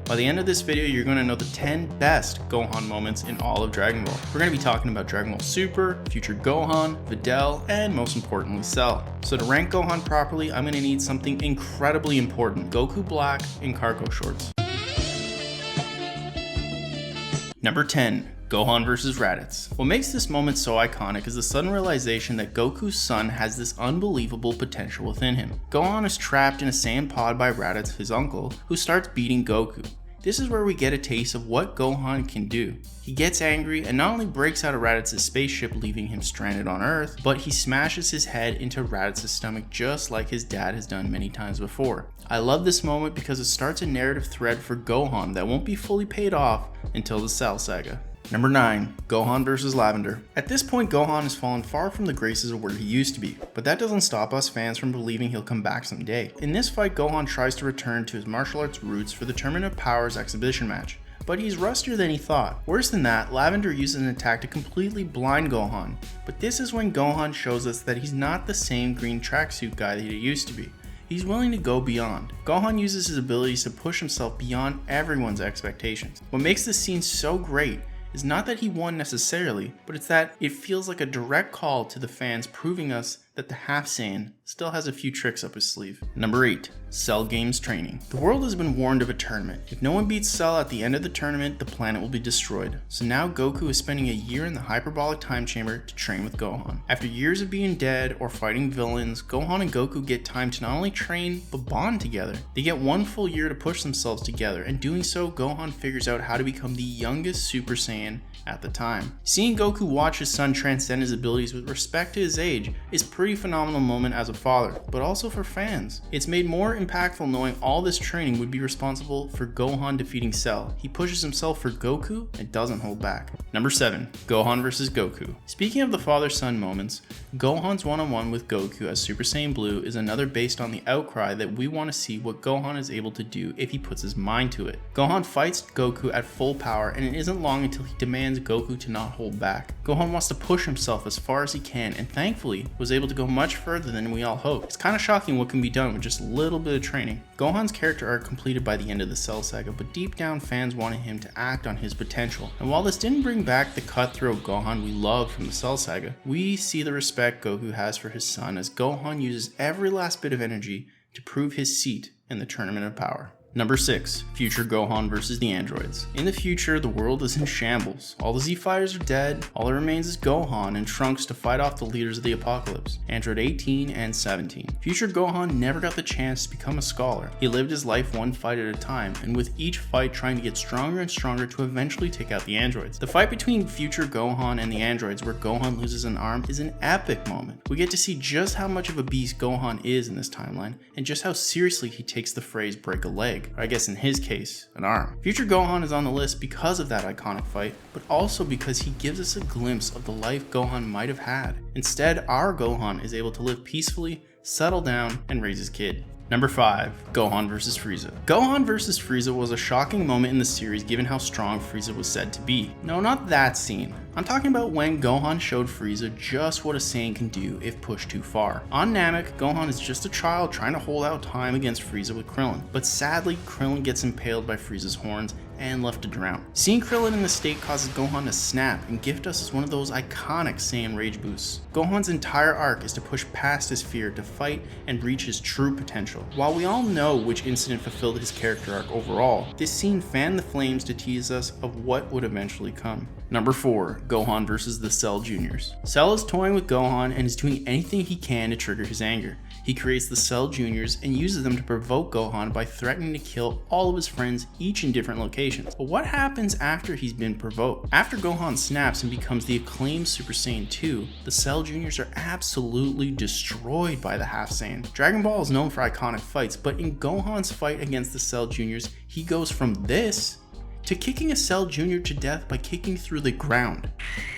By the end of this video, you're going to know the 10 best Gohan moments in all of Dragon Ball. We're going to be talking about Dragon Ball Super, Future Gohan, Videl, and most importantly, Cell. So to rank Gohan properly, I'm going to need something incredibly important: Goku Black in cargo shorts. Number 10. Gohan vs Raditz. What makes this moment so iconic is the sudden realization that Goku's son has this unbelievable potential within him. Gohan is trapped in a sand pod by Raditz, his uncle, who starts beating Goku. This is where we get a taste of what Gohan can do. He gets angry and not only breaks out of Raditz's spaceship, leaving him stranded on Earth, but he smashes his head into Raditz's stomach just like his dad has done many times before. I love this moment because it starts a narrative thread for Gohan that won't be fully paid off until the Cell saga. Number 9. Gohan vs Lavender. At this point, Gohan has fallen far from the graces of where he used to be, but that doesn't stop us fans from believing he'll come back someday. In this fight, Gohan tries to return to his martial arts roots for the Tournament of Powers exhibition match, but he's rustier than he thought. Worse than that, Lavender uses an attack to completely blind Gohan, but this is when Gohan shows us that he's not the same green tracksuit guy that he used to be. He's willing to go beyond. Gohan uses his abilities to push himself beyond everyone's expectations. What makes this scene so great is not that he won necessarily, but it's that it feels like a direct call to the fans, proving us that the Half Saiyan still has a few tricks up his sleeve. Number 8. Cell Games Training. The world has been warned of a tournament. If no one beats Cell at the end of the tournament, the planet will be destroyed. So now Goku is spending a year in the hyperbolic time chamber to train with Gohan. After years of being dead or fighting villains, Gohan and Goku get time to not only train, but bond together. They get one full year to push themselves together, and doing so, Gohan figures out how to become the youngest Super Saiyan at the time. Seeing Goku watch his son transcend his abilities with respect to his age is a pretty phenomenal moment as a father, but also for fans. It's made more impactful knowing all this training would be responsible for Gohan defeating Cell. He pushes himself for Goku and doesn't hold back. Number 7. Gohan vs Goku. Speaking of the father-son moments, Gohan's one-on-one with Goku as Super Saiyan Blue is another based on the outcry that we want to see what Gohan is able to do if he puts his mind to it. Gohan fights Goku at full power, and it isn't long until he demands Goku to not hold back. Gohan wants to push himself as far as he can, and thankfully was able to go much further than we all hoped. It's kind of shocking what can be done with just a little bit of training. Gohan's character arc completed by the end of the Cell saga, but deep down fans wanted him to act on his potential. And while this didn't bring back the cutthroat Gohan we loved from the Cell saga, we see the respect Goku has for his son as Gohan uses every last bit of energy to prove his seat in the Tournament of Power. Number 6. Future Gohan vs the androids. In the future, the world is in shambles. All the Z fighters are dead. All that remains is Gohan and Trunks to fight off the leaders of the apocalypse, Android 18 and 17. Future Gohan never got the chance to become a scholar. He lived his life one fight at a time, and with each fight trying to get stronger and stronger to eventually take out the androids. The fight between Future Gohan and the androids, where Gohan loses an arm, is an epic moment. We get to see just how much of a beast Gohan is in this timeline, and just how seriously he takes the phrase break a leg. Or I guess in his case, an arm. Future Gohan is on the list because of that iconic fight, but also because he gives us a glimpse of the life Gohan might have had. Instead, our Gohan is able to live peacefully, settle down, and raise his kid. Number 5. Gohan vs Frieza. Gohan vs Frieza was a shocking moment in the series given how strong Frieza was said to be. No, not that scene. I'm talking about when Gohan showed Frieza just what a Saiyan can do if pushed too far. On Namek, Gohan is just a child trying to hold out time against Frieza with Krillin, but sadly Krillin gets impaled by Frieza's horns and left to drown. Seeing Krillin in this state causes Gohan to snap and gift us as one of those iconic Saiyan rage boosts. Gohan's entire arc is to push past his fear to fight and reach his true potential. While we all know which incident fulfilled his character arc overall, this scene fanned the flames to tease us of what would eventually come. Number 4. Gohan vs the Cell Juniors. Cell is toying with Gohan and is doing anything he can to trigger his anger. He creates the Cell Juniors and uses them to provoke Gohan by threatening to kill all of his friends, each in different locations. But what happens after he's been provoked? After Gohan snaps and becomes the acclaimed Super Saiyan 2, the Cell Juniors are absolutely destroyed by the Half Saiyan. Dragon Ball is known for iconic fights, but in Gohan's fight against the Cell Juniors, he goes from this to kicking a Cell Jr. to death by kicking through the ground.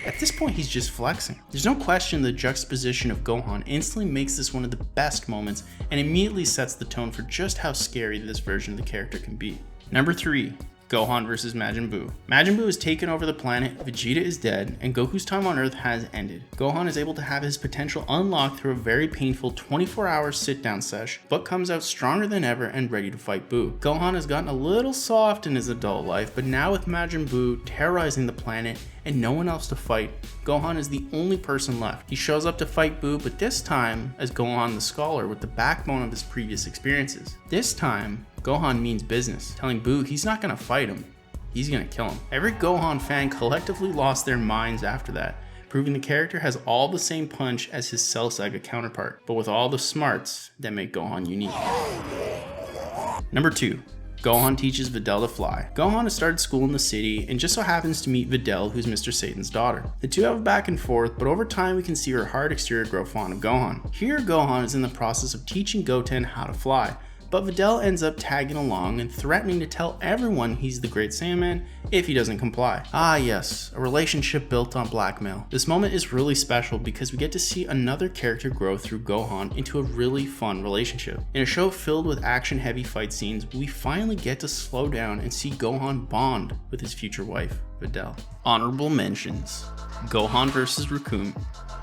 At this point, he's just flexing. There's no question the juxtaposition of Gohan instantly makes this one of the best moments and immediately sets the tone for just how scary this version of the character can be. Number 3. Gohan vs Majin Buu. Majin Buu has taken over the planet, Vegeta is dead, and Goku's time on Earth has ended. Gohan is able to have his potential unlocked through a very painful 24-hour sit-down sesh, but comes out stronger than ever and ready to fight Buu. Gohan has gotten a little soft in his adult life, but now with Majin Buu terrorizing the planet and no one else to fight, Gohan is the only person left. He shows up to fight Buu, but this time as Gohan the Scholar with the backbone of his previous experiences. This time, Gohan means business, telling Buu he's not gonna fight him, he's gonna kill him. Every Gohan fan collectively lost their minds after that, proving the character has all the same punch as his Cell Saga counterpart, but with all the smarts that make Gohan unique. Number 2. Gohan teaches Videl to fly. Gohan has started school in the city and just so happens to meet Videl, who's Mr. Satan's daughter. The two have a back and forth, but over time we can see her hard exterior grow fond of Gohan. Here Gohan is in the process of teaching Goten how to fly, but Videl ends up tagging along and threatening to tell everyone he's the Great Saiyaman if he doesn't comply. Ah yes, a relationship built on blackmail. This moment is really special because we get to see another character grow through Gohan into a really fun relationship. In a show filled with action-heavy fight scenes, we finally get to slow down and see Gohan bond with his future wife, Videl. Honorable mentions: Gohan vs Recoome.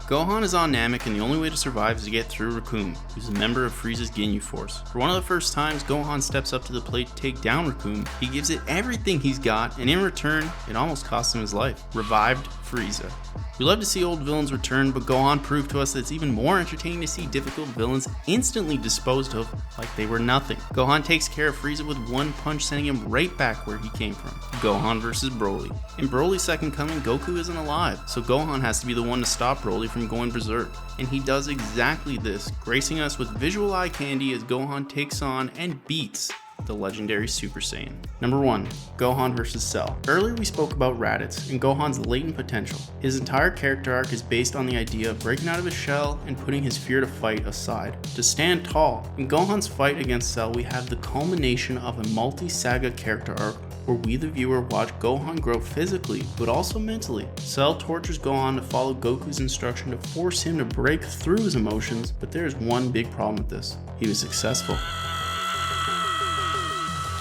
Gohan is on Namek and the only way to survive is to get through Recoome, who's a member of Frieza's Ginyu Force. For one of the first times Gohan steps up to the plate to take down Recoome, he gives it everything he's got, and in return, it almost costs him his life. Revived Frieza. We love to see old villains return, but Gohan proved to us that it's even more entertaining to see difficult villains instantly disposed of like they were nothing. Gohan takes care of Frieza with one punch, sending him right back where he came from. Gohan vs Broly. In Broly's second coming, Goku isn't alive, so Gohan has to be the one to stop Broly from going berserk. And he does exactly this, gracing us with visual eye candy as Gohan takes on and beats the legendary Super Saiyan. Number 1. Gohan vs Cell. Earlier we spoke about Raditz and Gohan's latent potential. His entire character arc is based on the idea of breaking out of his shell and putting his fear to fight aside, to stand tall. In Gohan's fight against Cell, we have the culmination of a multi-saga character arc where we the viewer watch Gohan grow physically, but also mentally. Cell tortures Gohan to follow Goku's instruction to force him to break through his emotions, but there is one big problem with this: he was successful.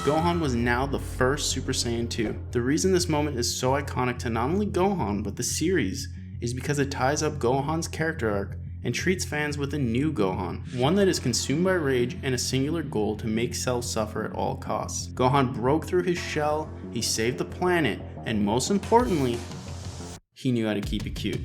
Gohan was now the first Super Saiyan 2. The reason this moment is so iconic to not only Gohan, but the series, is because it ties up Gohan's character arc and treats fans with a new Gohan, one that is consumed by rage and a singular goal to make Cell suffer at all costs. Gohan broke through his shell, he saved the planet, and most importantly, he knew how to keep it cute.